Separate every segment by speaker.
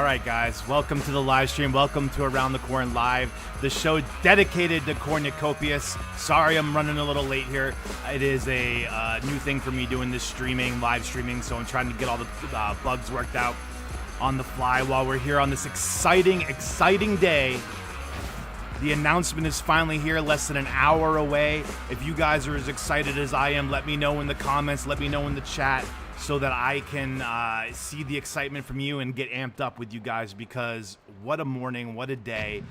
Speaker 1: right, guys, welcome to the live stream. Welcome to Around the Corn Live, the show dedicated to Cornucopias. Sorry I'm running a little late here. It is a new thing for me doing this live streaming, so I'm trying to get all the bugs worked out on the fly while we're here on this exciting day. The announcement is finally here, less than an hour away. If you guys are as excited as I am, let me know in the comments, let me know in the chat, so that I can see the excitement from you and get amped up with you guys, because what a morning, what a day.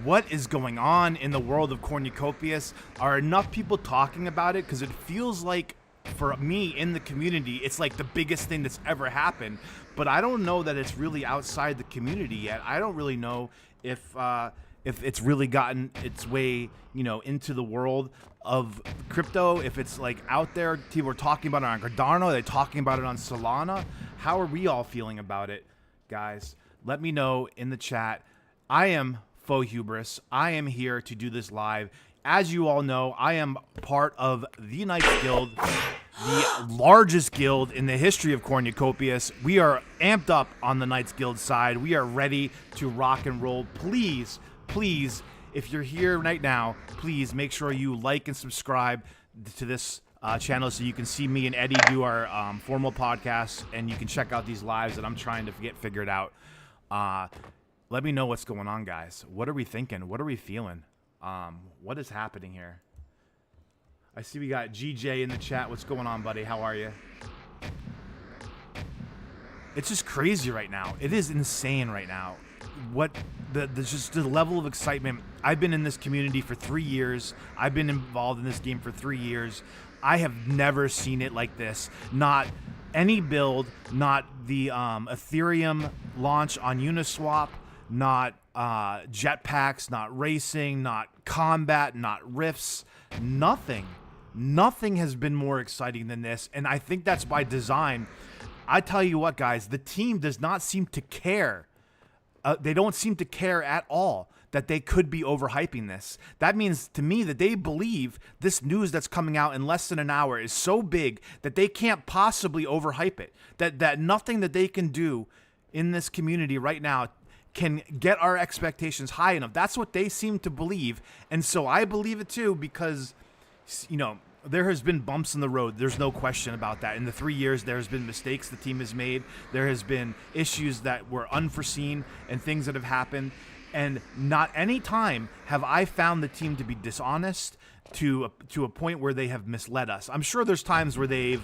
Speaker 1: What is going on in the world of Cornucopias? Are enough people talking about it? Because it feels like, for me in the community, it's like the biggest thing that's ever happened. But I don't know that it's really outside the community yet. I don't really know if it's really gotten its way, into the world of crypto, if it's like out there. People are talking about it on Cardano, they're talking about it on Solana. How are we all feeling about it, guys? Let me know in the chat. I am Faux Hubris. I am here to do this live. As you all know, I am part of the Knights Guild, the largest guild in the history of Cornucopias. We are amped up on the Knights Guild side. We are ready to rock and roll. Please, if you're here right now, please make sure you like and subscribe to this channel so you can see me and Eddie do our formal podcasts, and you can check out these lives that I'm trying to get figured out. Let me know what's going on, guys. What are we thinking? What are we feeling? What is happening here? I see we got GJ in the chat. What's going on, buddy? How are you? It's just crazy right now. It is insane right now. What just the level of excitement. I've been in this community for 3 years. I've been involved in this game for 3 years. I have never seen it like this. Not any build, not the Ethereum launch on Uniswap, not jetpacks, not racing, not combat, not rifts, nothing. Nothing has been more exciting than this, and I think that's by design. I tell you what, guys, the team does not seem to care. They don't seem to care at all that they could be overhyping this. That means to me that they believe this news that's coming out in less than an hour is so big that they can't possibly overhype it. That nothing that they can do in this community right now can get our expectations high enough. That's what they seem to believe. And so I believe it too, because, there has been bumps in the road. There's no question about that. In the 3 years, there has been mistakes the team has made. There has been issues that were unforeseen and things that have happened. And not any time have I found the team to be dishonest to a point where they have misled us. I'm sure there's times where they've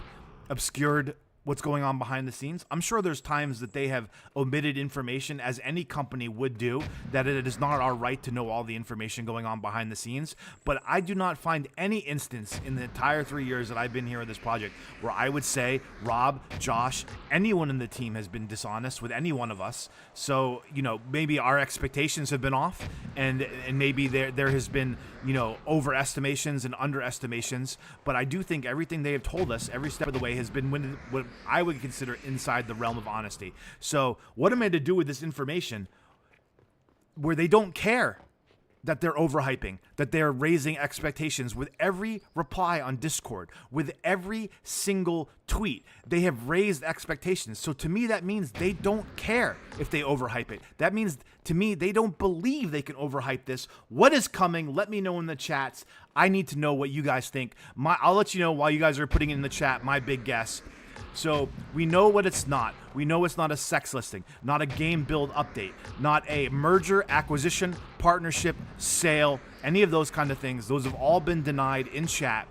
Speaker 1: obscured what's going on behind the scenes. I'm sure there's times that they have omitted information, as any company would do, that it is not our right to know all the information going on behind the scenes. But I do not find any instance in the entire 3 years that I've been here with this project where I would say Rob, Josh, anyone in the team has been dishonest with any one of us. So, maybe our expectations have been off, and maybe there has been, overestimations and underestimations. But I do think everything they have told us every step of the way has been what I would consider inside the realm of honesty. So what am I to do with this information where they don't care that they're overhyping, that they're raising expectations with every reply on Discord, with every single tweet? They have raised expectations. So to me, that means they don't care if they overhype it. That means to me, they don't believe they can overhype this. What is coming? Let me know in the chats. I need to know what you guys think. I'll let you know while you guys are putting it in the chat, my big guess. So we know what it's not. We know it's not a sex listing, not a game build update, not a merger, acquisition, partnership, sale, any of those kind of things. Those have all been denied in chat.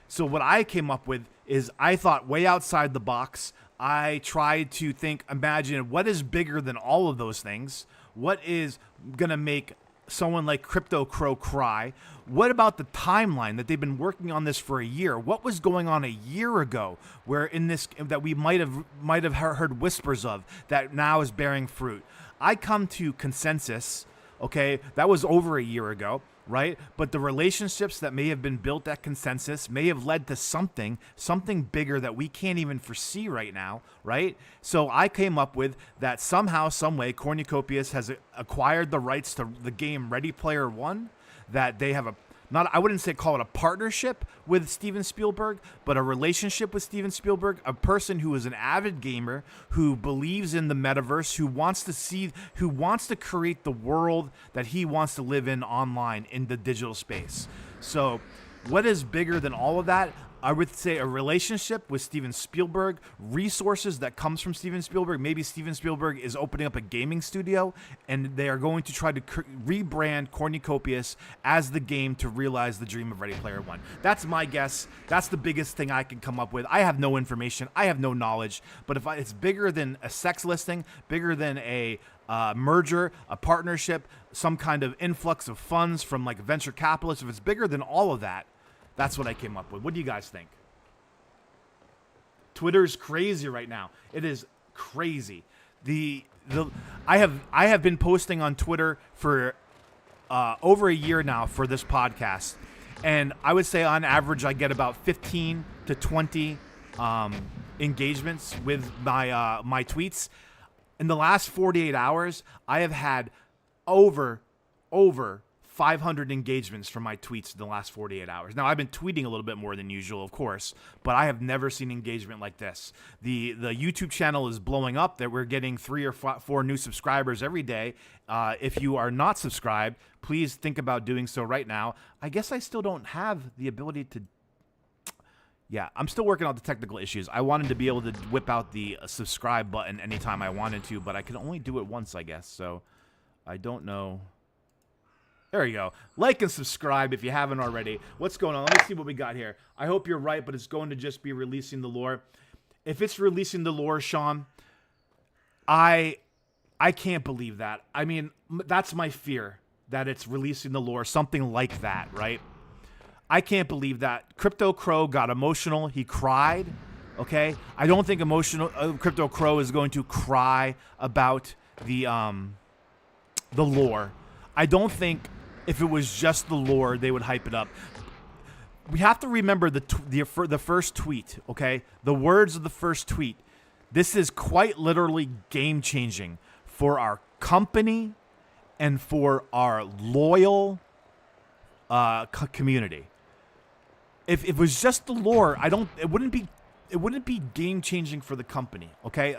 Speaker 1: So what I came up with is, I thought way outside the box. I tried to imagine what is bigger than all of those things. What is going to make someone like Crypto Crow cry? What about the timeline that they've been working on this for a year? What was going on a year ago where in this that we might have heard whispers of that now is bearing fruit? I come to consensus, okay, that was over a year ago, right? But the relationships that may have been built at consensus may have led to something bigger that we can't even foresee right now, right? So I came up with that somehow, some way, Cornucopias has acquired the rights to the game Ready Player One, that they have I wouldn't say call it a partnership with Steven Spielberg, but a relationship with Steven Spielberg, a person who is an avid gamer, who believes in the metaverse, who wants to create the world that he wants to live in online in the digital space. So what is bigger than all of that? I would say a relationship with Steven Spielberg, resources that comes from Steven Spielberg. Maybe Steven Spielberg is opening up a gaming studio and they are going to try to rebrand Cornucopias as the game to realize the dream of Ready Player One. That's my guess. That's the biggest thing I can come up with. I have no information. I have no knowledge. But if it's bigger than a sex listing, bigger than a merger, a partnership, some kind of influx of funds from like venture capitalists, if it's bigger than all of that, that's what I came up with. What do you guys think? Twitter's crazy right now. It is crazy. I have been posting on Twitter for over a year now for this podcast, and I would say on average I get about 15 to 20 engagements with my tweets. In the last 48 hours, I have had over 500 engagements from my tweets in the last 48 hours. Now, I've been tweeting a little bit more than usual, of course, but I have never seen engagement like this. The YouTube channel is blowing up. That we're getting 3 or 4 new subscribers every day. If you are not subscribed, please think about doing so right now. I guess I still don't have the ability to... Yeah, I'm still working out the technical issues. I wanted to be able to whip out the subscribe button anytime I wanted to, but I can only do it once, I guess. So I don't know... There you go. Like and subscribe if you haven't already. What's going on? Let me see what we got here. I hope you're right, but it's going to just be releasing the lore. If it's releasing the lore, Sean, I can't believe that. I mean, that's my fear, that it's releasing the lore, something like that, right? I can't believe that. Crypto Crow got emotional. He cried, okay? I don't think Crypto Crow is going to cry about the lore. I don't think if it was just the lore, they would hype it up. We have to remember the first tweet, okay? The words of the first tweet. This is quite literally game-changing for our company and for our loyal community. If it was just the lore, it wouldn't be game-changing for the company, okay?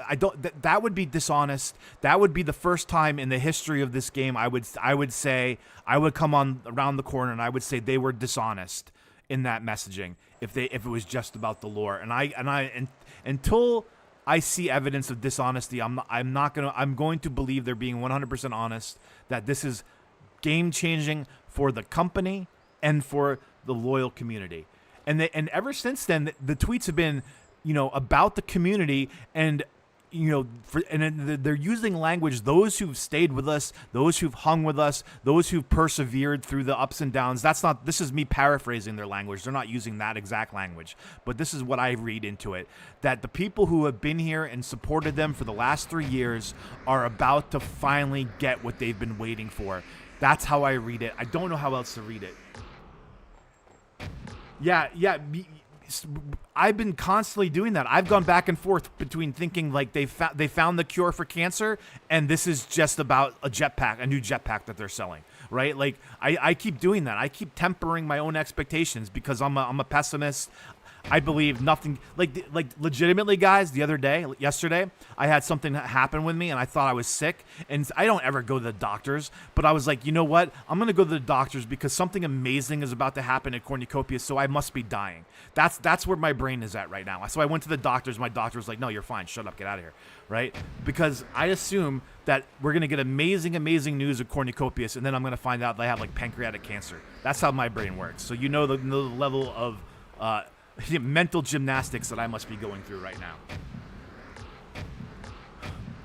Speaker 1: That would be dishonest. That would be the first time in the history of this game I would say I would come on around the corner and I would say they were dishonest in that messaging if it was just about the lore. And until I see evidence of dishonesty, I'm going to believe they're being 100% honest, that this is game-changing for the company and for the loyal community. And ever since then, the tweets have been, about the community, and they're using language. Those who've stayed with us, those who've hung with us, those who've persevered through the ups and downs. This is me paraphrasing their language. They're not using that exact language, but this is what I read into it. That the people who have been here and supported them for the last 3 years are about to finally get what they've been waiting for. That's how I read it. I don't know how else to read it. Yeah. I've been constantly doing that. I've gone back and forth between thinking like they found the cure for cancer, and this is just about a new jetpack that they're selling, right? Like I keep doing that. I keep tempering my own expectations because I'm a pessimist. I believe nothing, like legitimately, guys, yesterday, I had something happen with me and I thought I was sick, and I don't ever go to the doctors, but I was like, you know what? I'm going to go to the doctors because something amazing is about to happen at Cornucopias, so I must be dying. That's where my brain is at right now. So I went to the doctors. My doctor was like, no, you're fine. Shut up. Get out of here. Right? Because I assume that we're going to get amazing news at Cornucopias, and then I'm going to find out they have like pancreatic cancer. That's how my brain works. So the level of mental gymnastics that I must be going through right now.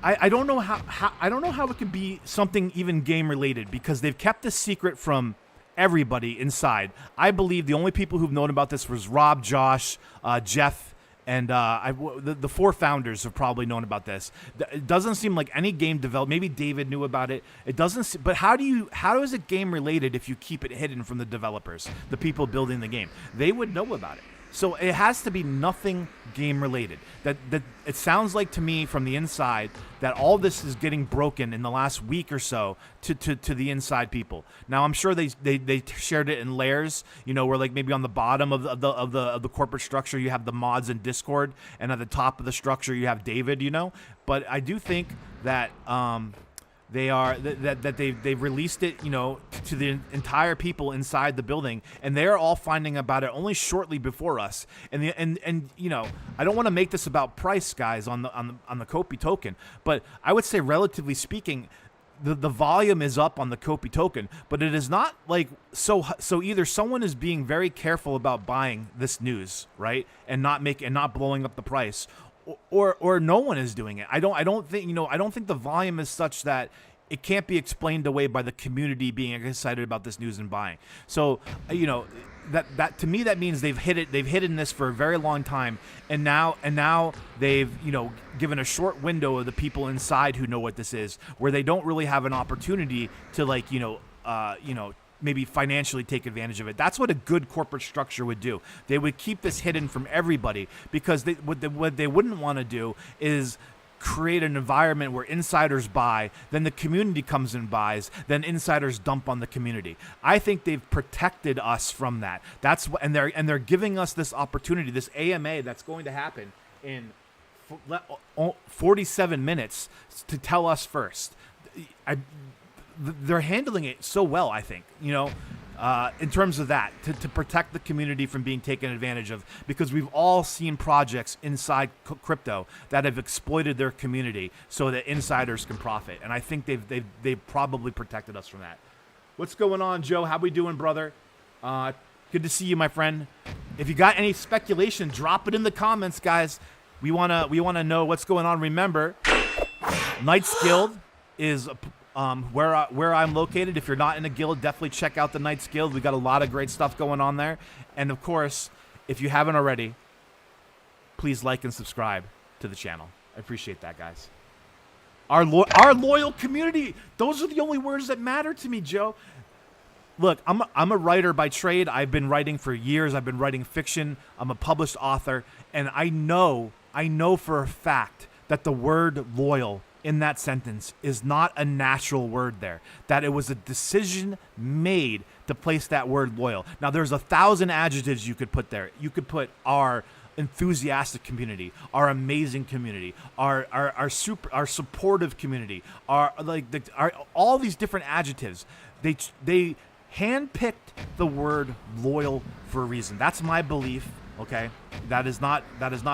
Speaker 1: I don't know how it could be something even game related, because they've kept this secret from everybody inside. I believe the only people who've known about this was Rob, Josh, Jeff, and the 4 founders have probably known about this. It doesn't seem like any game developer. Maybe David knew about it. It doesn't. But how is it game related if you keep it hidden from the developers, the people building the game? They would know about it. So it has to be nothing game related. That it sounds like to me from the inside that all this is getting broken in the last week or so to the inside people. Now I'm sure they shared it in layers, where like maybe on the bottom of the corporate structure you have the mods in Discord, and at the top of the structure you have David, But I do think that they've released it, to the entire people inside the building, and they're all finding about it only shortly before us. And I don't want to make this about price, guys, on the Kopi token, but I would say relatively speaking, the volume is up on the Kopi token, but it is not like so either someone is being very careful about buying this news, right, and not blowing up the price, or no one is doing it. I don't think the volume is such that it can't be explained away by the community being excited about this news and buying. So, that to me that means they've hidden this for a very long time, and now they've given a short window of the people inside who know what this is, where they don't really have an opportunity to maybe financially take advantage of it. That's what a good corporate structure would do. They would keep this hidden from everybody, because what they wouldn't want to do is create an environment where insiders buy, then the community comes and buys, then insiders dump on the community. I think they've protected us from that. That's what, and they're giving us this opportunity, this AMA that's going to happen in 47 minutes to tell us first. They're handling it so well, I think, in terms of that, to protect the community from being taken advantage of, because we've all seen projects inside crypto that have exploited their community so that insiders can profit. And I think they've probably protected us from that. What's going on, Joe? How we doing, brother? Good to see you, my friend. If you got any speculation, drop it in the comments, guys. We wanna know what's going on. Remember, Knights Guild is where I'm located. If you're not in a guild, definitely check out the Knights Guild. We got a lot of great stuff going on there. And of course, if you haven't already, please like and subscribe to the channel. I appreciate that, guys. Our loyal community. Those are the only words that matter to me, Joe. Look, I'm a writer by trade. I've been writing for years. I've been writing fiction. I'm a published author, and I know for a fact that the word loyal in that sentence is not a natural word there, that it was a decision made to place that word loyal. Now, there's 1,000 adjectives you could put there. You could put our enthusiastic community, our amazing community, our supportive community, all these different adjectives. They handpicked the word loyal for a reason. That's my belief. Okay, that is not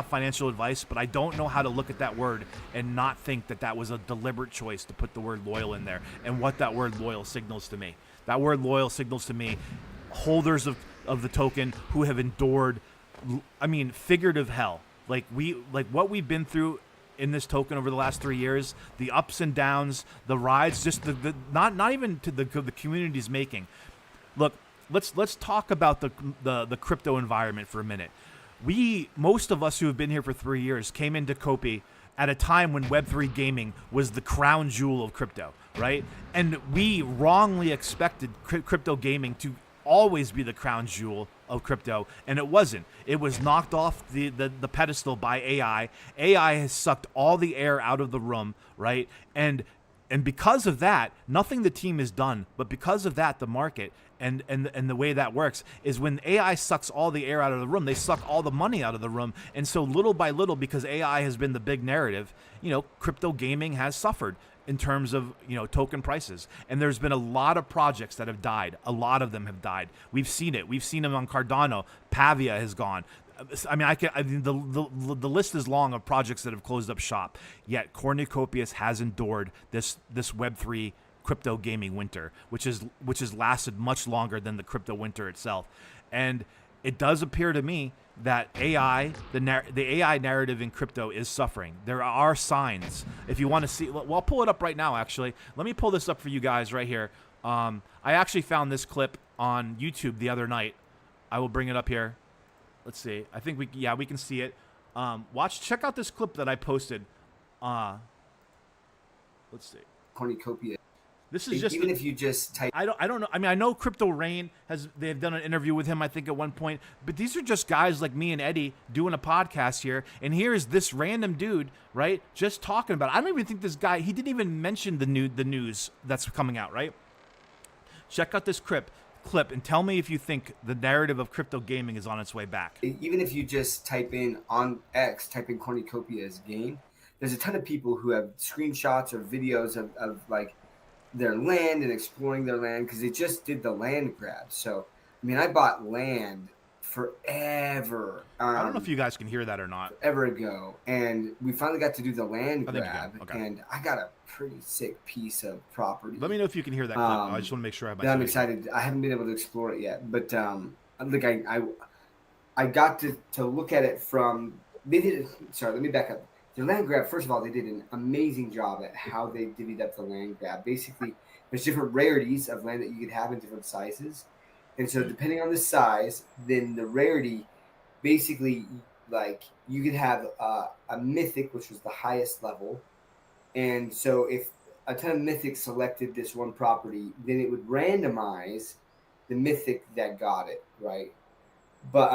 Speaker 1: financial advice, but I don't know how to look at that word and not think that was a deliberate choice to put the word loyal in there, and what that word loyal signals to me. That word loyal signals to me holders of the token who have endured, figurative hell. Like what we've been through in this token over the last 3 years, the ups and downs, the rides, just the not even to the community's making. Look, let's talk about the crypto environment for a minute. Most of us who have been here for 3 years came into Kopi at a time when Web3 gaming was the crown jewel of crypto, right? And we wrongly expected crypto gaming to always be the crown jewel of crypto, and it wasn't. It was knocked off the pedestal by AI. AI has sucked all the air out of the room, right? And because of that, nothing the team has done, but because of that, the market and the way that works is when AI sucks all the air out of the room, they suck all the money out of the room. And so little by little, because AI has been the big narrative, crypto gaming has suffered in terms of, token prices. And there's been a lot of projects that have died. A lot of them have died. We've seen it. We've seen them on Cardano. Pavia has gone. The list is long of projects that have closed up shop. Yet Cornucopias has endured this Web3 crypto gaming winter, which has lasted much longer than the crypto winter itself. And it does appear to me that AI, the AI narrative in crypto is suffering. There are signs. If you want to see, well, I'll pull it up right now, actually. Let me pull this up for you guys right here. I actually found this clip on YouTube the other night. I will bring it up here. Let's see. I think we can see it. Check out this clip that I posted. Let's see.
Speaker 2: Cornucopia.
Speaker 1: This is just
Speaker 2: Even if you just type.
Speaker 1: I don't know. I mean, I know Crypto Rain they've done an interview with him, I think, at one point, but these are just guys like me and Eddie doing a podcast here, and here's this random dude, right, just talking about it. I don't even think this guy, he didn't even mention the news that's coming out, right? Check out this clip and tell me if you think the narrative of crypto gaming is on its way back.
Speaker 2: Even if you just type in on X, type in Cornucopias game, there's a ton of people who have screenshots or videos of like their land and exploring their land because they just did the land grab. So, I mean, I bought land forever.
Speaker 1: I don't know if you guys can hear that or not.
Speaker 2: Forever ago, and we finally got to do the land grab,
Speaker 1: okay.
Speaker 2: and I got a pretty sick piece of property.
Speaker 1: Let me know if you can hear that clip. I just want to make sure I have my.
Speaker 2: I'm excited. I haven't been able to explore it yet, but like I got to look at it from. They did. Sorry, let me back up. The land grab, first of all, they did an amazing job at how they divvied up the land grab. Basically, there's different rarities of land that you could have in different sizes. And so depending on the size, then the rarity, basically, like you could have a mythic, which was the highest level. And so if a ton of mythics selected this one property, then it would randomize the mythic that got it, right? But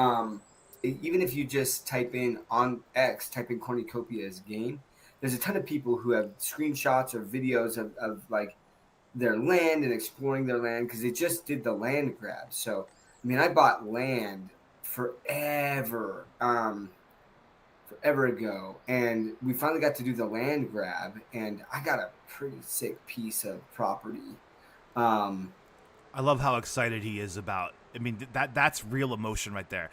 Speaker 2: even if you just type in on X, type in Cornucopias game, there's a ton of people who have screenshots or videos of like their land and exploring their land because they just did the land grab. So, I mean, I bought land forever ago, and we finally got to do the land grab, and I got a pretty sick piece of property.
Speaker 1: I love how excited he is about. I mean, that's real emotion right there.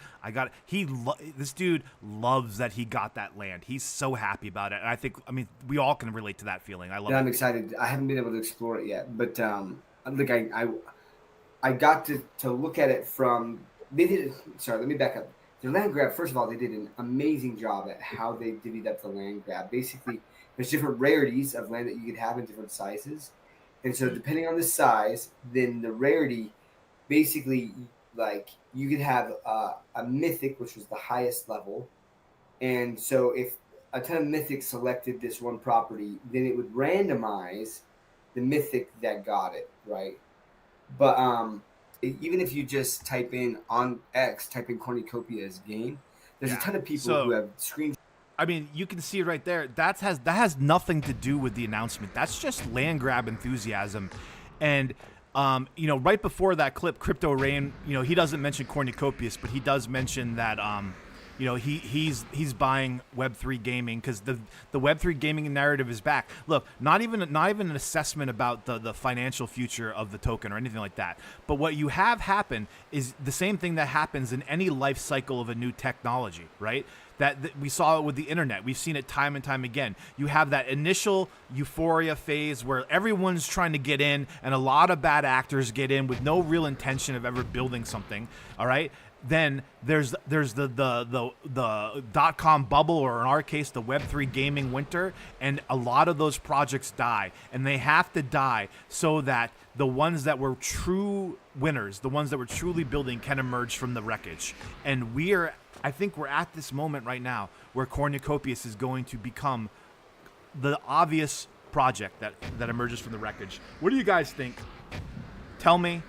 Speaker 1: This dude loves that he got that land. He's so happy about it. And I mean, we all can relate to that feeling. I love it.
Speaker 2: I'm excited. I haven't been able to explore it yet, but like I got to look at it from. They did. Sorry, let me back up. The land grab, first of all, they did an amazing job at how they divvied up the land grab. Basically, there's different rarities of land that you could have in different sizes. And so depending on the size, then the rarity, basically, like you could have a mythic, which was the highest level. And so if a ton of mythics selected this one property, then it would randomize the mythic that got it, right? But even if you just type in on X, type in Cornucopias game, there's a ton of people who have screen.
Speaker 1: I mean, you can see it right there. That has nothing to do with the announcement. That's just land grab enthusiasm. And right before that clip, Crypto Rain, he doesn't mention Cornucopias, but he does mention that he's buying Web3 gaming because the Web3 gaming narrative is back. Look, not even an assessment about the financial future of the token or anything like that. But what you have happen is the same thing that happens in any life cycle of a new technology, right? That we saw it with the internet. We've seen it time and time again. You have that initial euphoria phase where everyone's trying to get in and a lot of bad actors get in with no real intention of ever building something, all right? Then there's the .com bubble, or in our case, the Web3 gaming winter, and a lot of those projects die. And they have to die so that the ones that were true winners, the ones that were truly building, can emerge from the wreckage. And I think we're at this moment right now where Cornucopias is going to become the obvious project that emerges from the wreckage. What do you guys think? Tell me.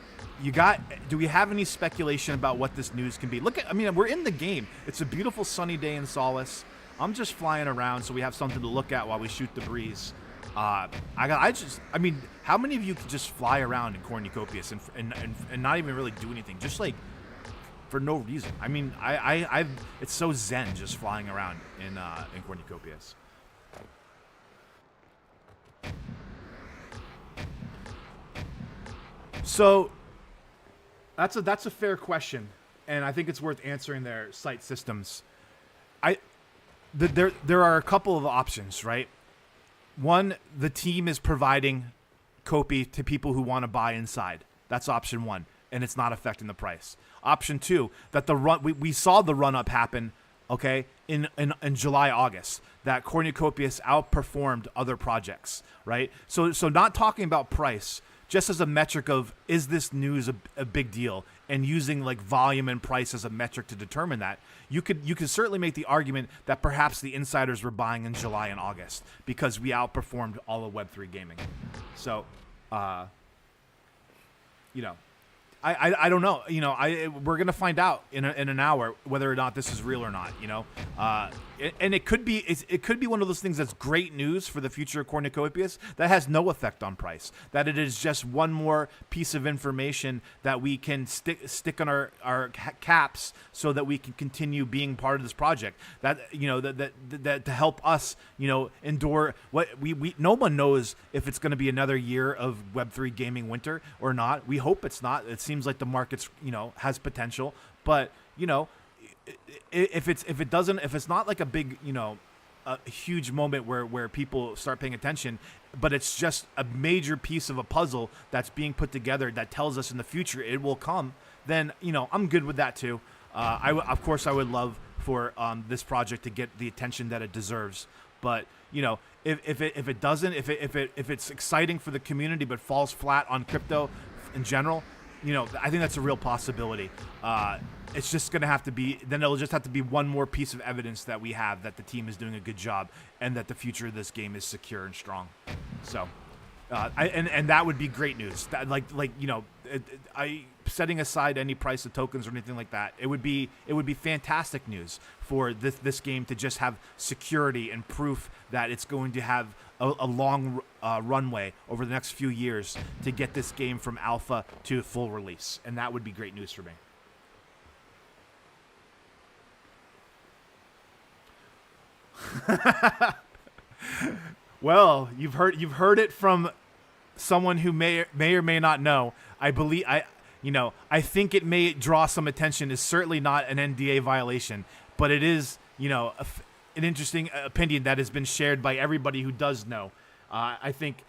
Speaker 1: Do we have any speculation about what this news can be? We're in the game. It's a beautiful sunny day in Solace. I'm just flying around so we have something to look at while we shoot the breeze. How many of you could just fly around in Cornucopias and not even really do anything? Just like for no reason. I mean, it's so zen just flying around in Cornucopias. So that's a fair question, and I think it's worth answering there. Site systems. There are a couple of options, right? One, the team is providing Copy to people who want to buy inside. That's option one, and it's not affecting the price. Option two, that we saw the run up happen, okay, in July, August, that Cornucopias outperformed other projects, right? So not talking about price, just as a metric of, is this news a big deal, and using like volume and price as a metric to determine that, you could certainly make the argument that perhaps the insiders were buying in July and August because we outperformed all of Web3 gaming. So You know, I don't know. You know, we're gonna find out in an hour whether or not this is real or not. You know, and it could be one of those things that's great news for the future of Cornucopias that has no effect on price. That it is just one more piece of information that we can stick on our caps so that we can continue being part of this project. That you know that to help us endure what we no one knows if it's going to be another year of Web3 gaming winter or not. We hope it's not. It seems like the market's has potential, but if it's not like a big a huge moment where people start paying attention, but it's just a major piece of a puzzle that's being put together that tells us in the future it will come, then I'm good with that too. Of course I would love for this project to get the attention that it deserves, but if it doesn't, if it's exciting for the community but falls flat on crypto in general, I think that's a real possibility. It's just going to have to be, then it'll just have to be one more piece of evidence that we have that the team is doing a good job and that the future of this game is secure and strong. So, and that would be great news. That setting aside any price of tokens or anything like that, it would be fantastic news for this game to just have security and proof that it's going to have a long runway over the next few years to get this game from alpha to full release, and that would be great news for me. Well, you've heard it from someone who may or may not know. I think it may draw some attention. It's certainly not an NDA violation, but it is, an interesting opinion that has been shared by everybody who does know. I think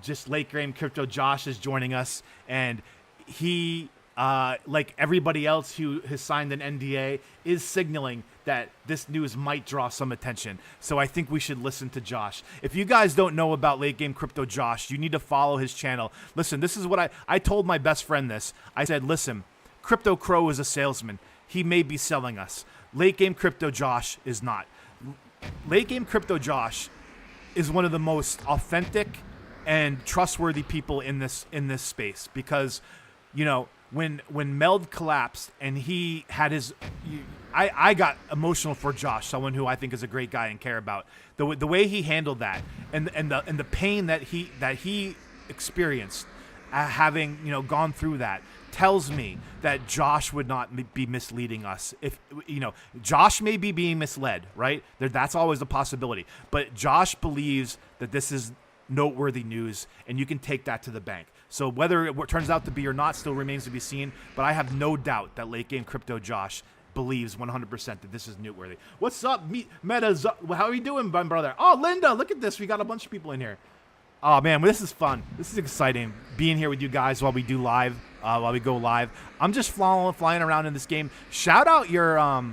Speaker 1: just late game crypto Josh is joining us, and he, like everybody else who has signed an NDA, is signaling that this news might draw some attention. So I think we should listen to Josh. If you guys don't know about late game crypto Josh, you need to follow his channel. Listen, this is what I told my best friend this. I said, listen, Crypto Crow is a salesman. He may be selling us. Late game crypto Josh is not. Late game crypto Josh is one of the most authentic and trustworthy people in this space, because when Meld collapsed and he had his, I got emotional for Josh, someone who I think is a great guy and care about the way he handled that, and the pain that he experienced having gone through that, tells me that Josh would not be misleading us. If Josh may be being misled, right? That's always a possibility, but Josh believes that this is noteworthy news, and you can take that to the bank. So whether it turns out to be or not still remains to be seen, but I have no doubt that late game crypto Josh believes 100% that this is noteworthy. What's up, Meta? How are you doing, my brother? Oh, Linda, look at this. We got a bunch of people in here. Oh man, this is fun. This is exciting, being here with you guys while we do live, while we go live. I'm just flying around in this game. Shout out your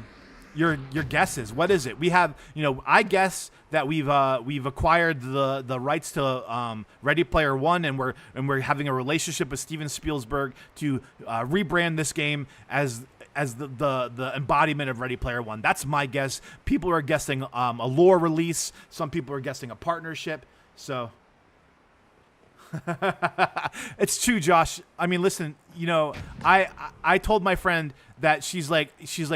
Speaker 1: guesses. What is it? We have, I guess that we've acquired the rights to Ready Player One, and we're having a relationship with Steven Spielberg to rebrand this game as the embodiment of Ready Player One. That's my guess. People are guessing a lore release. Some people are guessing a partnership. So it's true, Josh. I mean, listen, I told my friend that she's like,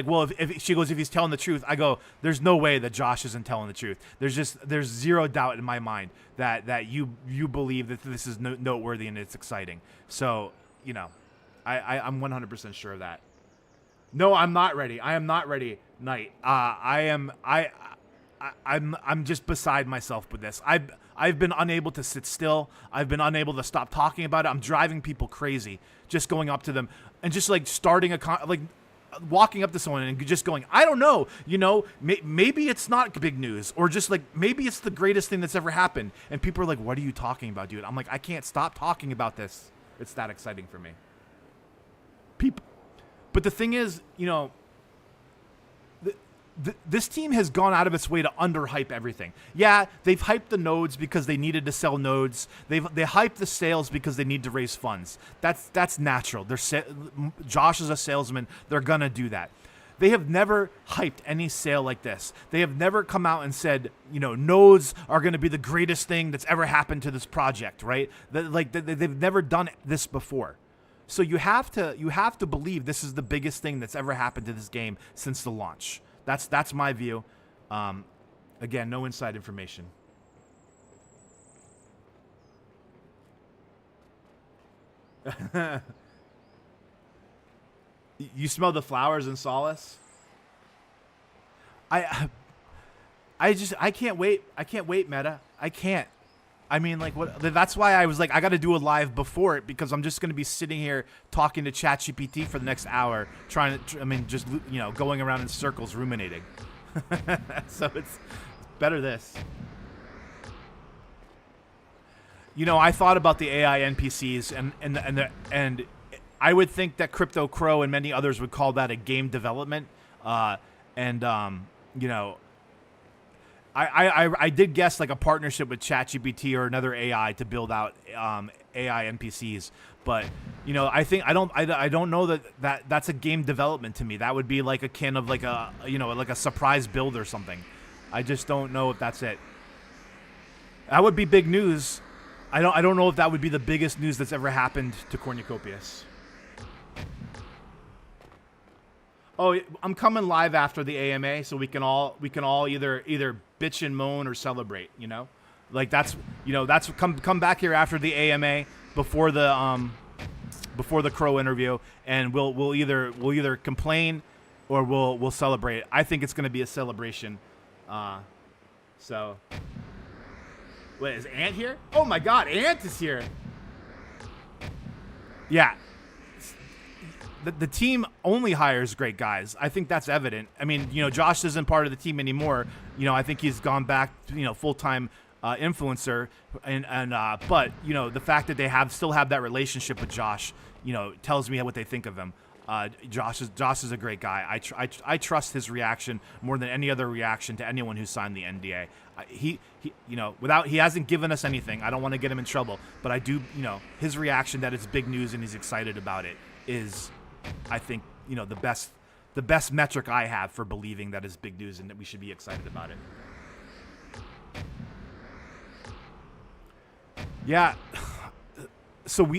Speaker 1: well, if she goes, if he's telling the truth, I go, there's no way that Josh isn't telling the truth. There's zero doubt in my mind that you believe that this is noteworthy and it's exciting. So, I'm 100% sure of that. No, I'm not ready. I am not ready, Knight. I'm just beside myself with this. I've been unable to sit still. I've been unable to stop talking about it. I'm driving people crazy, just going up to them and just like starting walking up to someone and just going, I don't know, maybe it's not big news, or just like, maybe it's the greatest thing that's ever happened. And people are like, what are you talking about, dude? I'm like, I can't stop talking about this. It's that exciting for me. But the thing is, this team has gone out of its way to underhype everything. Yeah, they've hyped the nodes because they needed to sell nodes. They hyped the sales because they need to raise funds. That's natural. Josh is a salesman. They're gonna do that. They have never hyped any sale like this. They have never come out and said, nodes are going to be the greatest thing that's ever happened to this project, right? They've never done this before. So you have to believe this is the biggest thing that's ever happened to this game since the launch. That's my view. Again, no inside information. You smell the flowers in Solace? I can't wait. I can't wait, Meta. I can't. I mean, like, what? That's why I was like, I got to do a live before it, because I'm just going to be sitting here talking to ChatGPT for the next hour, just going around in circles, ruminating. So it's better this. I thought about the AI NPCs, and I would think that Crypto Crow and many others would call that a game development. I did guess like a partnership with ChatGPT or another AI to build out AI NPCs, but I don't know that's a game development to me. That would be like akin of like a surprise build or something. I just don't know if that's it. That would be big news. I don't know if that would be the biggest news that's ever happened to Cornucopias. Oh, I'm coming live after the AMA, so we can all either bitch and moan or celebrate. Like that's come back here after the AMA before the Crow interview, and we'll either complain or we'll celebrate. I think it's going to be a celebration. So. Wait, is Ant here? Oh my God, Ant is here. Yeah. The team only hires great guys. I think that's evident. I mean, Josh isn't part of the team anymore. I think he's gone back, full-time influencer. But the fact that they still have that relationship with Josh, tells me what they think of him. Josh is a great guy. I trust his reaction more than any other reaction to anyone who signed the NDA. He hasn't given us anything. I don't want to get him in trouble, but I do, his reaction that it's big news and he's excited about it is, I think, the best metric I have for believing that it's big news and that we should be excited about it. Yeah. So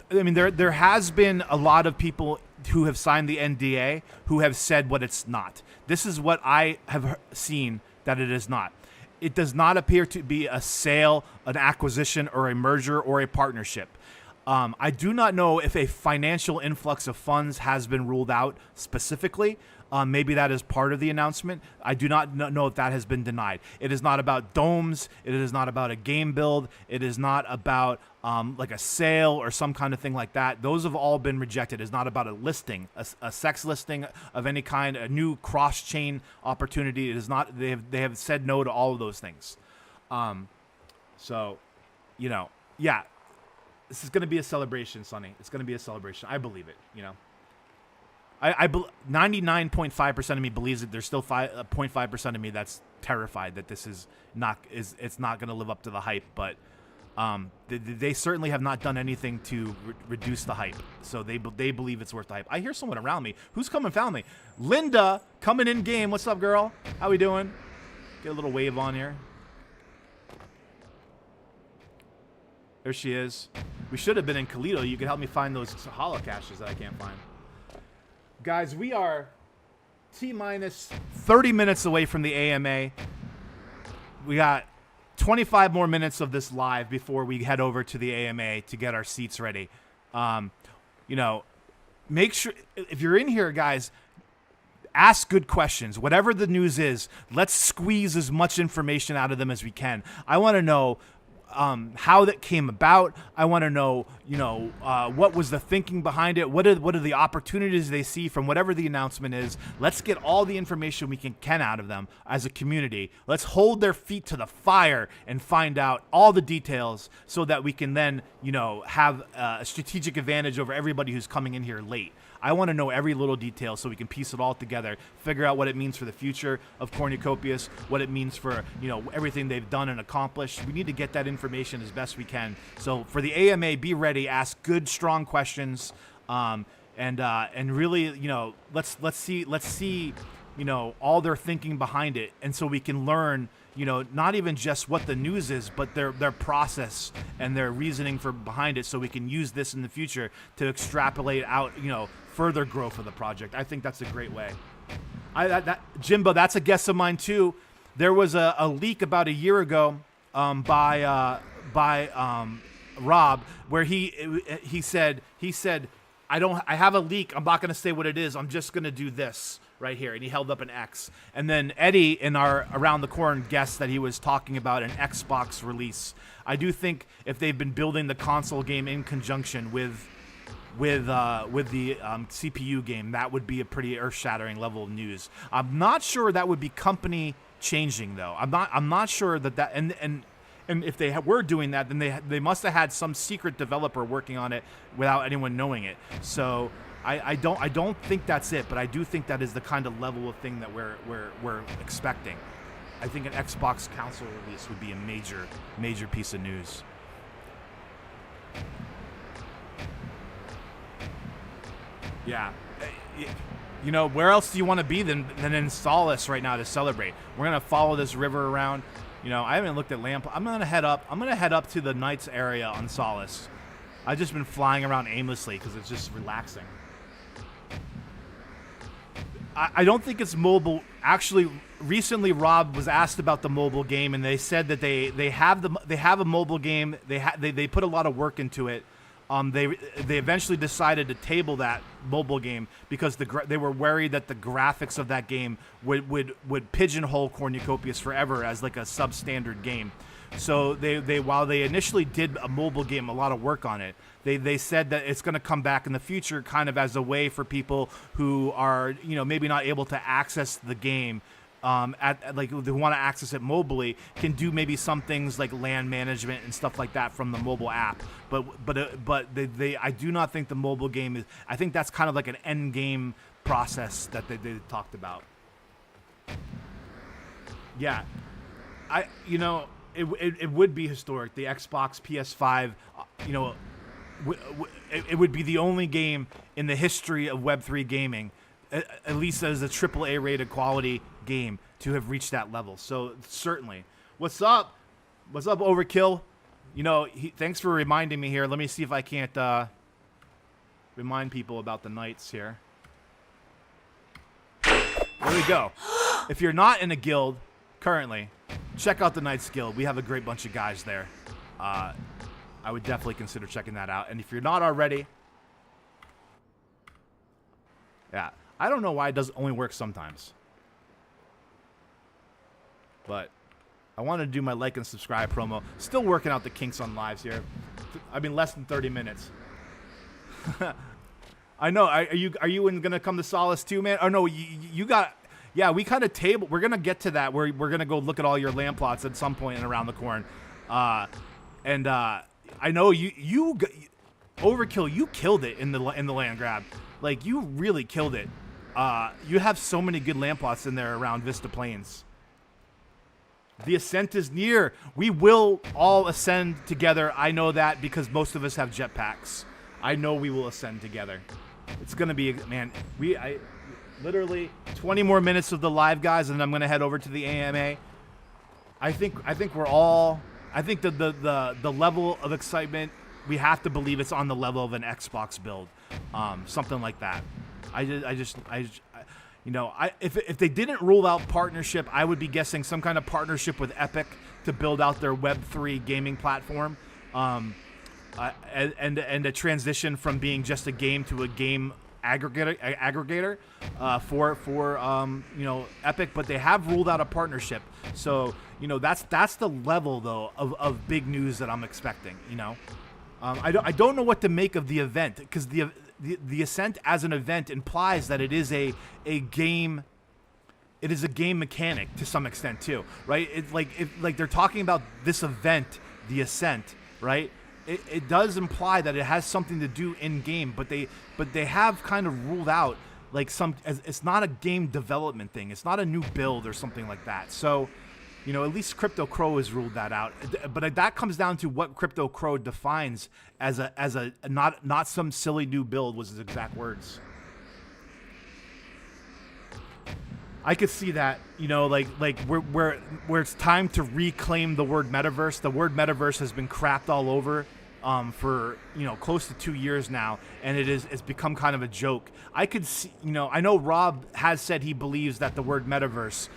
Speaker 1: there has been a lot of people who have signed the NDA who have said what it's not. This is what I have seen that it is not. It does not appear to be a sale, an acquisition, or a merger, or a partnership. I do not know if a financial influx of funds has been ruled out specifically. Maybe that is part of the announcement. I do not know if that has been denied. It is not about domes. It is not about a game build. It is not about like a sale or some kind of thing like that. Those have all been rejected. It's not about a listing, a sex listing of any kind, a new cross-chain opportunity. It is not. They have said no to all of those things. So, yeah. This is going to be a celebration, Sonny. It's going to be a celebration. I believe it, 99.5% of me believes it. There's still 0.5% of me that's terrified that this is it's not going to live up to the hype. But they certainly have not done anything to reduce the hype. So they believe it's worth the hype. I hear someone around me. Who's coming? Found me. Linda coming in game. What's up, girl? How we doing? Get a little wave on here. There she is. We should have been in Kalito. You could help me find those holo caches that I can't find. Guys, we are T-minus 30 minutes away from the AMA. We got 25 more minutes of this live before we head over to the AMA to get our seats ready. Make sure, if you're in here, guys, ask good questions. Whatever the news is, let's squeeze as much information out of them as we can. I want to know how that came about. I want to know, what was the thinking behind it? What are the opportunities they see from whatever the announcement is? Let's get all the information we can out of them as a community. Let's hold their feet to the fire and find out all the details so that we can then, have a strategic advantage over everybody who's coming in here late. I want to know every little detail so we can piece it all together, figure out what it means for the future of Cornucopias, what it means for, everything they've done and accomplished. We need to get that information as best we can. So for the AMA, be ready, ask good, strong questions. and really, let's see, all their thinking behind it, and so we can learn, not even just what the news is, but their process and their reasoning for behind it, so we can use this in the future to extrapolate out, further growth of the project. I think that's a great way. Jimbo, that's a guess of mine too. There was a leak about a year ago by Rob, where he said I have a leak. I'm not going to say what it is. I'm just going to do this right here. And he held up an X. And then Eddie in our Around the Corn guessed that he was talking about an Xbox release. I do think if they've been building the console game in conjunction with the CPU game, that would be a pretty earth-shattering level of news. I'm not sure that would be company changing though. I'm not sure that and if they were doing that, then they must have had some secret developer working on it without anyone knowing it. So I don't think that's it, but I do think that is the kind of level of thing that we're expecting. I think an Xbox console release would be a major piece of news. Yeah. Where else do you want to be than in Solace right now to celebrate? We're gonna follow this river around. I haven't looked at Lamp. I'm gonna head up to the Knights area on Solace. I've just been flying around aimlessly because it's just relaxing. I don't think it's mobile. Actually, recently Rob was asked about the mobile game, and they said that they have a mobile game. They put a lot of work into it. They eventually decided to table that mobile game because they were worried that the graphics of that game would pigeonhole Cornucopias forever as like a substandard game. So they while they initially did a mobile game, a lot of work on it, they said that it's going to come back in the future, kind of as a way for people who are maybe not able to access the game. They want to access it mobily, can do maybe some things like land management and stuff like that from the mobile app. But I do not think the mobile game is. I think that's kind of like an end game process that they talked about. Yeah, it would be historic. The Xbox, PS5, it would be the only game in the history of Web3 gaming, at least as a AAA rated quality game, to have reached that level. So certainly. What's up Overkill? Thanks for reminding me here. Let me see if I can't remind people about the Knights here. There we go. If you're not in a guild currently, check out the Knights Guild. We have a great bunch of guys there. I would definitely consider checking that out. And if you're not already, yeah, I don't know why it does only work sometimes. But I wanted to do my like and subscribe promo. Still working out the kinks on lives here. I mean, less than 30 minutes. I know. Are you gonna come to Solace too, man? Oh no, you got. Yeah, we kind of table. We're gonna get to that. We're gonna go look at all your land plots at some point in Around the Corn. I know you Overkill. You killed it in the land grab. Like, you really killed it. You have so many good land plots in there around Vista Plains. The Ascent is near. We will all ascend together. I know that because most of us have jetpacks. I know we will ascend together. It's gonna be, man. I literally 20 more minutes of the live, guys, and I'm gonna head over to the AMA. I think we're all. I think the level of excitement, we have to believe it's on the level of an Xbox build, something like that. If they didn't rule out partnership, I would be guessing some kind of partnership with Epic to build out their Web3 gaming platform, and a transition from being just a game to a game aggregator for Epic. But they have ruled out a partnership, so that's the level though of big news that I'm expecting. I don't know what to make of the event, because the Ascent as an event implies that it is a game. It is a game mechanic to some extent too, right? It's like they're talking about this event, the Ascent, right? It does imply that it has something to do in game, but they have kind of ruled out it's not a game development thing. It's not a new build or something like that. So at least Crypto Crow has ruled that out. But that comes down to what Crypto Crow defines as a not some silly new build, was his exact words. I could see that, like where it's time to reclaim the word metaverse. The word metaverse has been crapped all over for close to 2 years now, and it's become kind of a joke. I could see, I know Rob has said he believes that the word metaverse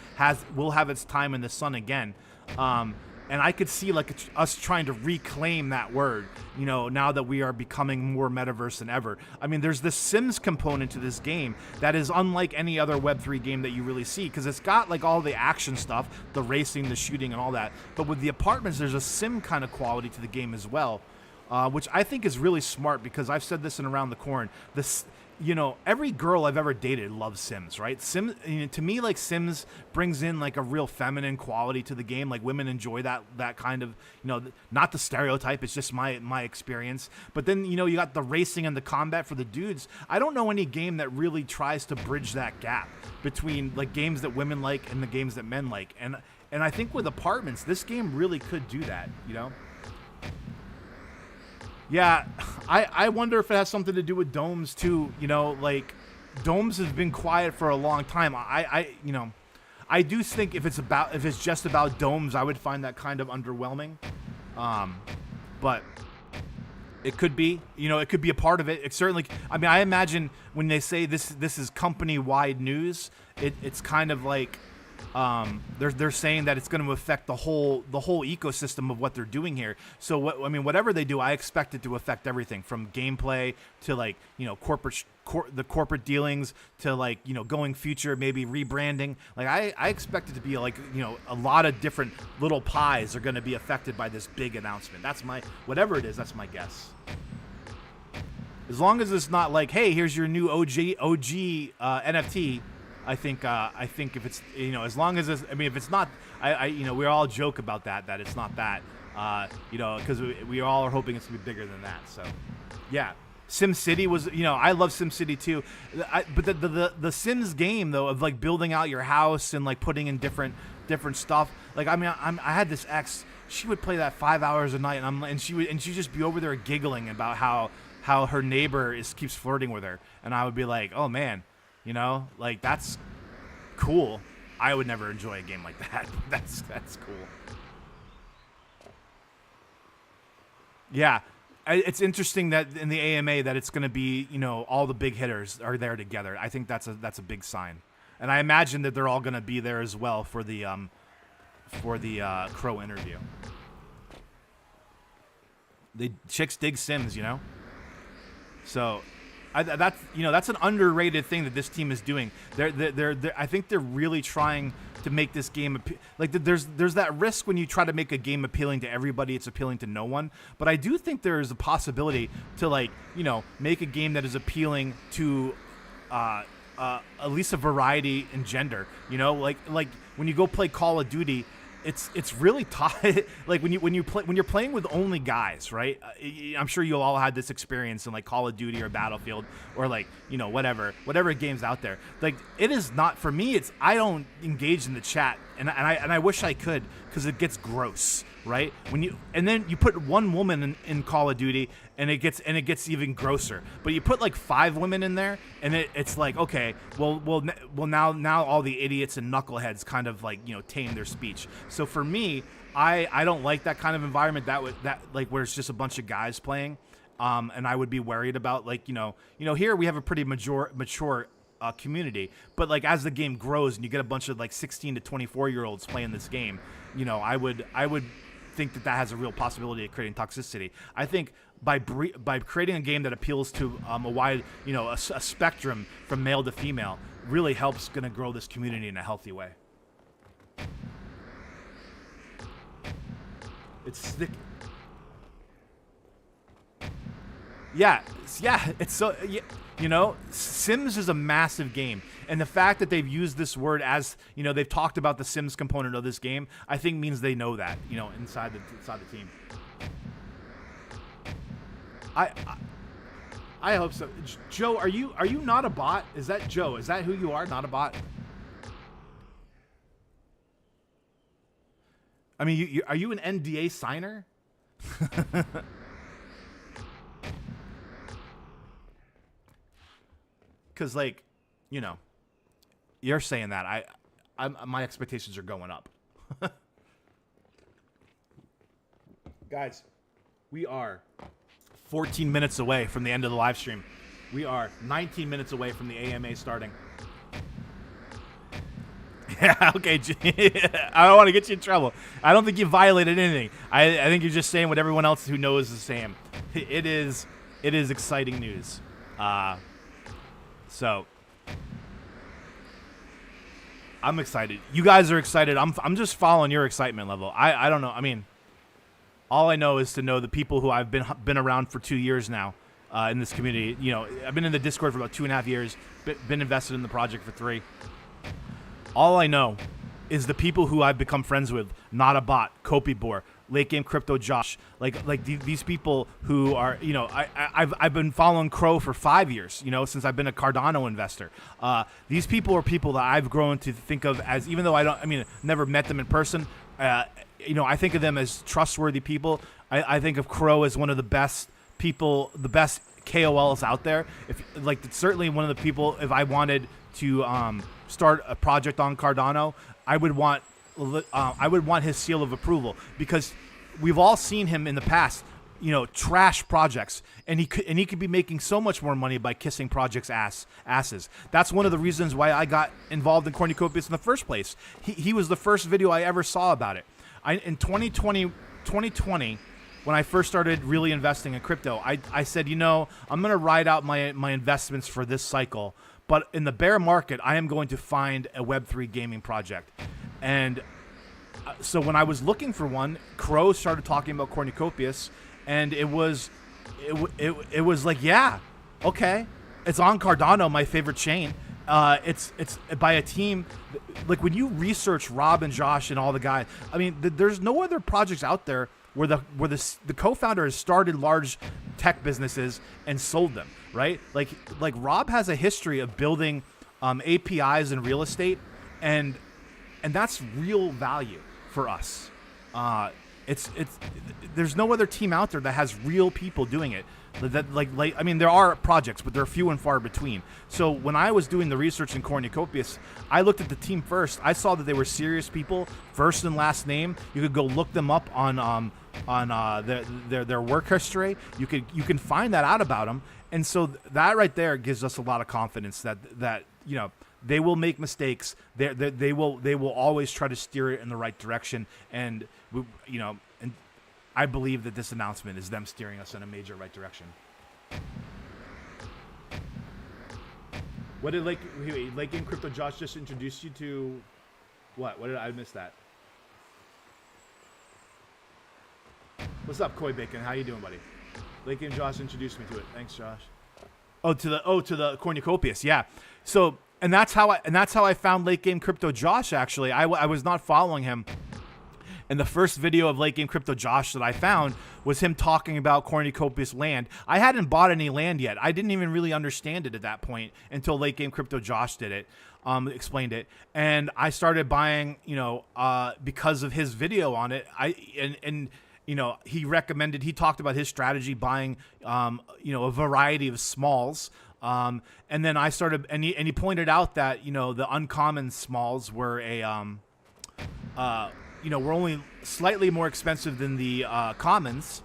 Speaker 1: will have its time in the sun again, and I could see like us trying to reclaim that word, now that we are becoming more metaverse than ever. I mean, there's this Sims component to this game that is unlike any other Web3 game that you really see, because it's got like all the action stuff, the racing, the shooting, and all that. But with the apartments, there's a sim kind of quality to the game as well. Which I think is really smart, because I've said this in Around the Corn. Every girl I've ever dated loves Sims, right? To me, like, Sims brings in like a real feminine quality to the game. Like, women enjoy that kind of, not the stereotype. It's just my experience. But then, you got the racing and the combat for the dudes. I don't know any game that really tries to bridge that gap between like games that women like and the games that men like. And I think with apartments, this game really could do that, Yeah, I wonder if it has something to do with domes too. Like, domes have been quiet for a long time. I do think if it's just about domes, I would find that kind of underwhelming. But it could be, it could be a part of it. It certainly. I mean, I imagine when they say this is company-wide news, it's kind of like. They're saying that it's going to affect the whole ecosystem of what they're doing here. So whatever they do, I expect it to affect everything from gameplay to like the corporate dealings to like going future, maybe rebranding. Like I expect it to be like a lot of different little pies are going to be affected by this big announcement. Whatever it is, that's my guess. As long as it's not like, hey, here's your new OG NFT. I think if it's as long as it's, if it's not, we all joke about that it's not that, because we all are hoping it's gonna be bigger than that. So yeah, SimCity was, I love SimCity too, but the Sims game though of like building out your house and like putting in different stuff. Like I had this ex, she would play that 5 hours a night, and she'd just be over there giggling about how her neighbor keeps flirting with her, and I would be like, oh man. Like that's cool. I would never enjoy a game like that. That's cool. Yeah, it's interesting that in the AMA that it's going to be all the big hitters are there together. I think that's a big sign, and I imagine that they're all going to be there as well for the Crow interview. The chicks dig Sims, so. That's an underrated thing that this team is doing. I think they're really trying to make this game like there's that risk when you try to make a game appealing to everybody, it's appealing to no one. But I do think there is a possibility to make a game that is appealing to at least a variety in gender. Like when you go play Call of Duty. It's really tight. Like when you're playing with only guys, right? I'm sure you all had this experience in like Call of Duty or Battlefield or like whatever games out there. Like it is not for me. I don't engage in the chat, and I wish I could, because it gets gross, right? Then you put one woman in Call of Duty, and it gets even grosser. But you put like 5 women in there, and it's like, okay, well now all the idiots and knuckleheads kind of like tame their speech. So for me, I don't like that kind of environment that like where it's just a bunch of guys playing, and I would be worried about like here we have a pretty mature community, but like as the game grows and you get a bunch of like 16 to 24-year-olds playing this game, I would think that has a real possibility of creating toxicity. I think by creating a game that appeals to a wide, a spectrum from male to female, really helps going to grow this community in a healthy way. It's thick. Yeah, it's so, Sims is a massive game, and the fact that they've used this word as, they've talked about the Sims component of this game, I think means they know that, inside the team. I hope so. Joe, are you not a bot? Is that Joe? Is that who you are? Not a bot? I mean, are you an NDA signer? Because, like, you know, you're saying that. My expectations are going up. Guys, we are 14 minutes away from the end of the live stream. We are 19 minutes away from the AMA starting. Yeah, okay. I don't want to get you in trouble. I don't think you violated anything. I think you're just saying what everyone else who knows is saying. It is exciting news. So I'm excited. You guys are excited. I'm just following your excitement level. I don't know. I mean, all I know is to know the people who I've been around for 2 years now in this community. You know, I've been in the Discord for about 2.5 years. Been invested in the project for 3. All I know is the people who I've become friends with. Not a bot, Copybor, Late Game Crypto Josh, these people who are, you know, I've been following Crow for 5 years, you know, since I've been a Cardano investor. These people are people that I've grown to think of as, even though never met them in person. You know, I think of them as trustworthy people. I think of Crow as one of the best people, the best KOLs out there. Certainly one of the people, if I wanted to start a project on Cardano, I would want his seal of approval, because we've all seen him in the past, you know, trash projects, and he could be making so much more money by kissing projects' asses. That's one of the reasons why I got involved in Cornucopias in the first place. He was the first video I ever saw about it. In 2020, when I first started really investing in crypto, I said, you know, I'm going to ride out my investments for this cycle, but in the bear market, I am going to find a Web3 gaming project. And so when I was looking for one, Crow started talking about Cornucopias, and it was like, yeah, okay, it's on Cardano, my favorite chain. It's by a team. Like, when you research Rob and Josh and all the guys, I mean, there's no other projects out there where the co-founder has started large tech businesses and sold them, right? Like Rob has a history of building APIs in real estate, and that's real value for us. There's no other team out there that has real people doing it. I mean, there are projects, but they're few and far between. So when I was doing the research in Cornucopias, I looked at the team first. I saw that they were serious people, first and last name. You could go look them up on their work history. You can find that out about them, and so that right there gives us a lot of confidence that you know, they will make mistakes. They will always try to steer it in the right direction, and you know, and I believe that this announcement is them steering us in a major right direction. What did Late Game Crypto Josh just introduce you to? What did I miss that? What's up, Koi Bacon? How you doing, buddy? Late Game Josh introduced me to it. Thanks, Josh. To the Cornucopias, yeah. So and that's how I found Late Game Crypto Josh. Actually, I was not following him, and the first video of Late Game Crypto Josh that I found was him talking about Cornucopias land. I hadn't bought any land yet. I didn't even really understand it at that point until Late Game Crypto Josh did it, explained it, and I started buying, you know, because of his video on it. And you know, he talked about his strategy buying, you know, a variety of smalls. And then I started, and he pointed out that, you know, the uncommon smalls were you know, were only slightly more expensive than the commons,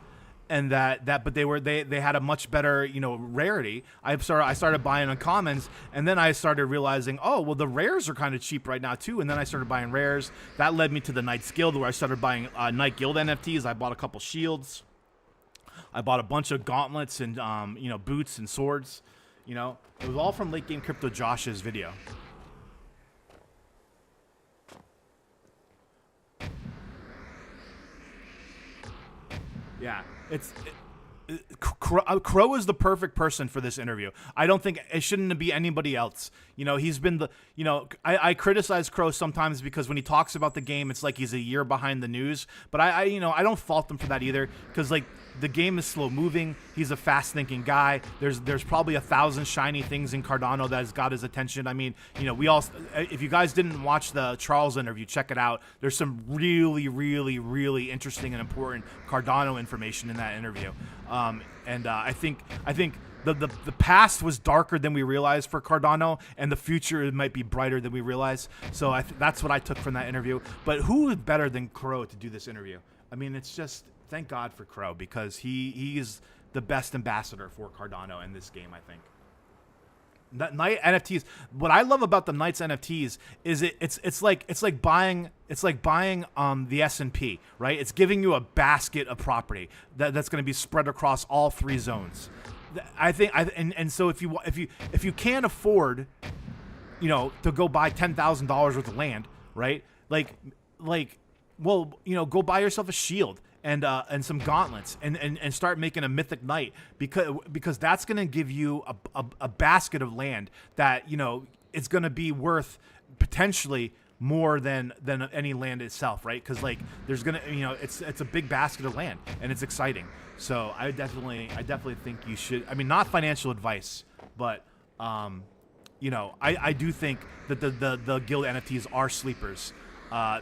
Speaker 1: and but they had a much better, you know, rarity. I started buying uncommons, and then I started realizing, oh, well, the rares are kind of cheap right now too. And then I started buying rares. That led me to the Knights Guild, where I started buying Knight Guild NFTs. I bought a couple shields. I bought a bunch of gauntlets and you know, boots and swords. You know, it was all from Late Game Crypto Josh's video. Yeah, Crow is the perfect person for this interview. I don't think it shouldn't be anybody else. He's been I criticize Crow sometimes because when he talks about the game, it's like he's a year behind the news. But I don't fault him for that either, because like the game is slow moving. He's a fast thinking guy. There's probably 1,000 shiny things in Cardano that has got his attention. I mean, we all, if you guys didn't watch the Charles interview, check it out. There's some really, really, really interesting and important Cardano information in that interview. I think the past was darker than we realized for Cardano, and the future might be brighter than we realize. So that's what I took from that interview. But who is better than Crow to do this interview? I mean, it's just, thank God for Crow, because he is the best ambassador for Cardano in this game, I think. Knight NFTs. What I love about the Knights NFTs is it's like buying the S&P, right? It's giving you a basket of property that's going to be spread across all 3 zones. I think so if you can't afford, to go buy $10,000 worth of land, right? Go buy yourself a shield and some gauntlets and start making a mythic knight, because that's going to give you a basket of land that it's going to be worth potentially more than any land itself, right? Because like there's gonna it's a big basket of land and it's exciting. So I definitely think you should. I mean, not financial advice, but I do think that the guild NFTs are sleepers,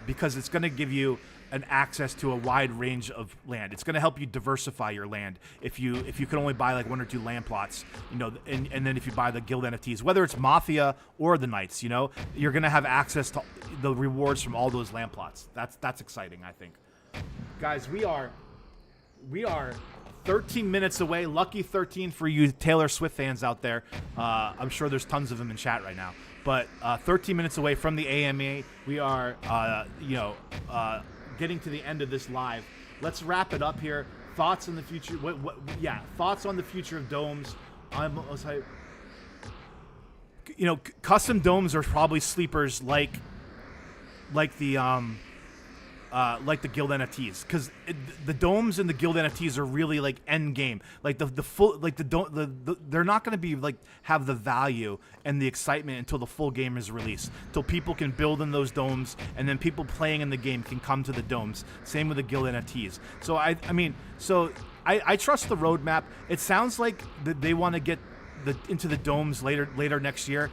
Speaker 1: because it's going to give you an access to a wide range of land. It's going to help you diversify your land if you can only buy like 1 or 2 land plots, and then if you buy the guild NFTs, whether it's Mafia or the Knights, you're going to have access to the rewards from all those land plots. That's exciting, I think. Guys, we are 13 minutes away. Lucky 13 for you Taylor Swift fans out there. I'm sure there's tons of them in chat right now. But 13 minutes away from the AMA. We are, getting to the end of this live. Let's wrap it up here. Thoughts on the future? Thoughts on the future of domes. Custom domes are probably sleepers like the guild NFTs, because the domes and the guild NFTs are really like end game. Like they're not going to be like have the value and the excitement until the full game is released, until people can build in those domes, and then people playing in the game can come to the domes. Same with the guild NFTs. So I trust the roadmap. It sounds like they want to get into the domes later next year.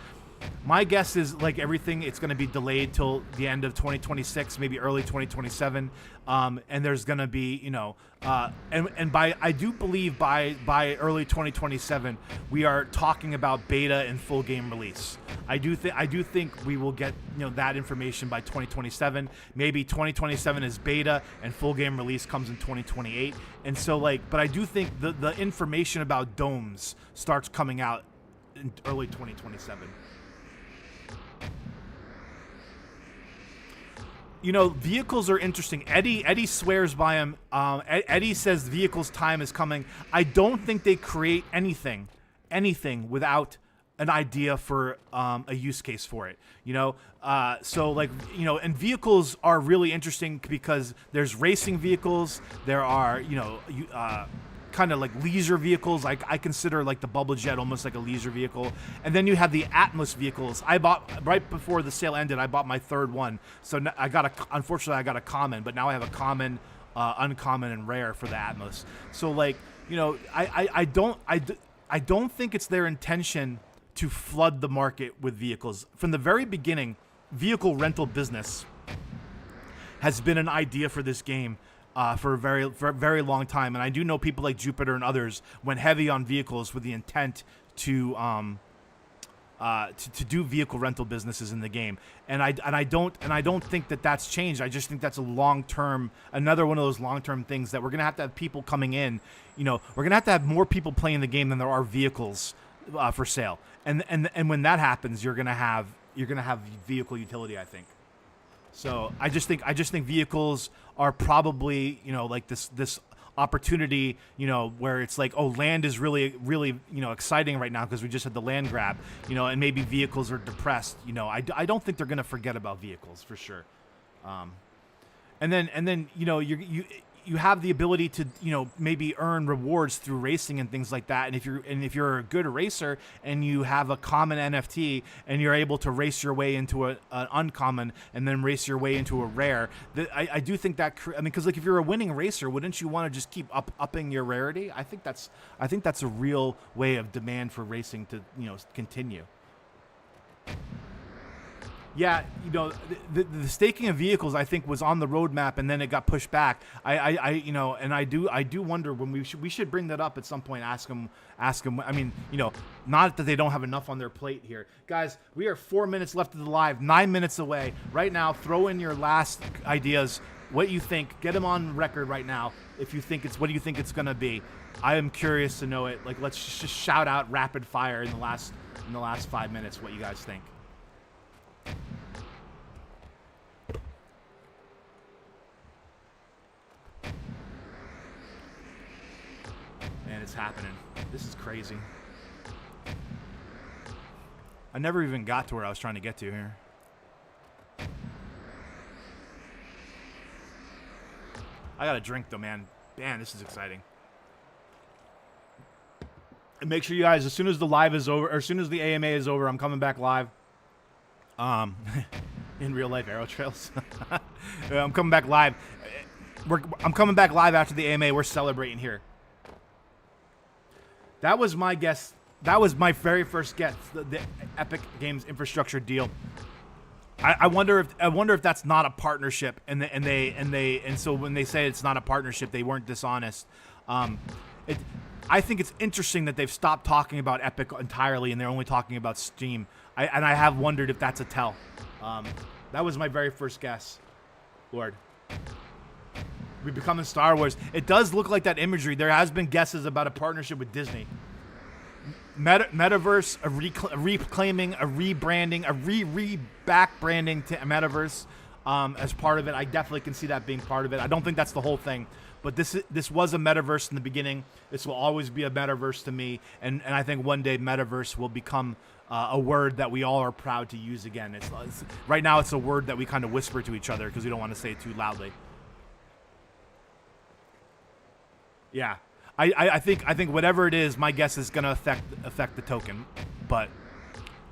Speaker 1: My guess is, like everything, it's going to be delayed till the end of 2026, maybe early 2027. And there's going to be, I do believe by early 2027, we are talking about beta and full game release. I do think we will get, that information by 2027. Maybe 2027 is beta and full game release comes in 2028. And so but I do think the information about domes starts coming out in early 2027. Vehicles are interesting. Eddie swears by him. Eddie says vehicles time is coming. I don't think they create anything without an idea for a use case for it. And vehicles are really interesting because there's racing vehicles. There are, kind of like leisure vehicles. I consider like the Bubble Jet almost like a leisure vehicle. And then you have the Atmos vehicles. I bought right before the sale ended. I bought my 3rd one. So unfortunately I got a common, but now I have a common, uncommon, and rare for the Atmos. So I don't think it's their intention to flood the market with vehicles. From the very beginning, vehicle rental business has been an idea for this game. For a very long time, and I do know people like Jupiter and others went heavy on vehicles with the intent to do vehicle rental businesses in the game, and I don't think that that's changed. I just think that's another one of those long-term things that we're gonna have to have people coming in. We're gonna have to have more people playing the game than there are vehicles for sale, and when that happens, you're gonna have vehicle utility, I think. So I just think vehicles are probably, like this opportunity, where it's like, oh, land is really, really, exciting right now because we just had the land grab, and maybe vehicles are depressed. I don't think they're going to forget about vehicles for sure. And then, you have the ability to, maybe earn rewards through racing and things like that. And if you're a good racer and you have a common NFT and you're able to race your way into an uncommon and then race your way into a rare, I do think that, because like if you're a winning racer, wouldn't you want to just keep upping your rarity? I think that's a real way of demand for racing to continue. Yeah, the staking of vehicles I think was on the roadmap and then it got pushed back. And I do wonder when we should bring that up at some point. Ask them. I mean, not that they don't have enough on their plate here, guys. We are 4 minutes left of the live, 9 minutes away right now. Throw in your last ideas. What you think? Get them on record right now. If you think what do you think it's gonna be? I am curious to know it. Like, let's just shout out rapid fire in the last 5 minutes. What you guys think? Man, it's happening. This is crazy. I never even got to where I was trying to get to here. I got a drink though, man. Man, this is exciting. And make sure you guys, as soon as the live is over, or as soon as the AMA is over, I'm coming back live. In real life, Arrow Trails. I'm coming back live. I'm coming back live after the AMA. We're celebrating here. That was my guess. That was my very first guess. The Epic Games infrastructure deal. I wonder if that's not a partnership, and so when they say it's not a partnership, they weren't dishonest. I think it's interesting that they've stopped talking about Epic entirely, and they're only talking about Steam. I have wondered if that's a tell. That was my very first guess. Lord. We becoming Star Wars. It does look like that imagery. There has been guesses about a partnership with Disney. Metaverse, a reclaiming, a rebranding, a back branding to Metaverse as part of it. I definitely can see that being part of it. I don't think that's the whole thing, but this was a Metaverse in the beginning. This will always be a Metaverse to me, and I think one day Metaverse will become a word that we all are proud to use again. It's right now it's a word that we kind of whisper to each other because we don't want to say it too loudly. Yeah. I think whatever it is, my guess is going to affect the token, but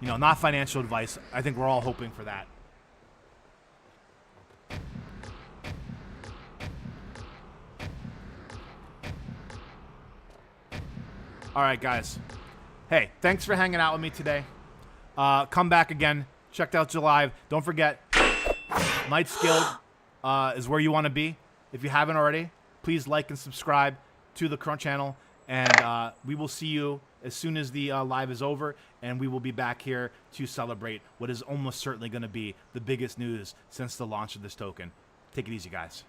Speaker 1: not financial advice. I think we're all hoping for that. All right, guys. Hey, thanks for hanging out with me today. Come back again. Check out your live. Don't forget, Knights Guild is where you want to be. If you haven't already, please like and subscribe to the current channel, and we will see you as soon as the live is over, and we will be back here to celebrate what is almost certainly going to be the biggest news since the launch of this token. Take it easy, guys.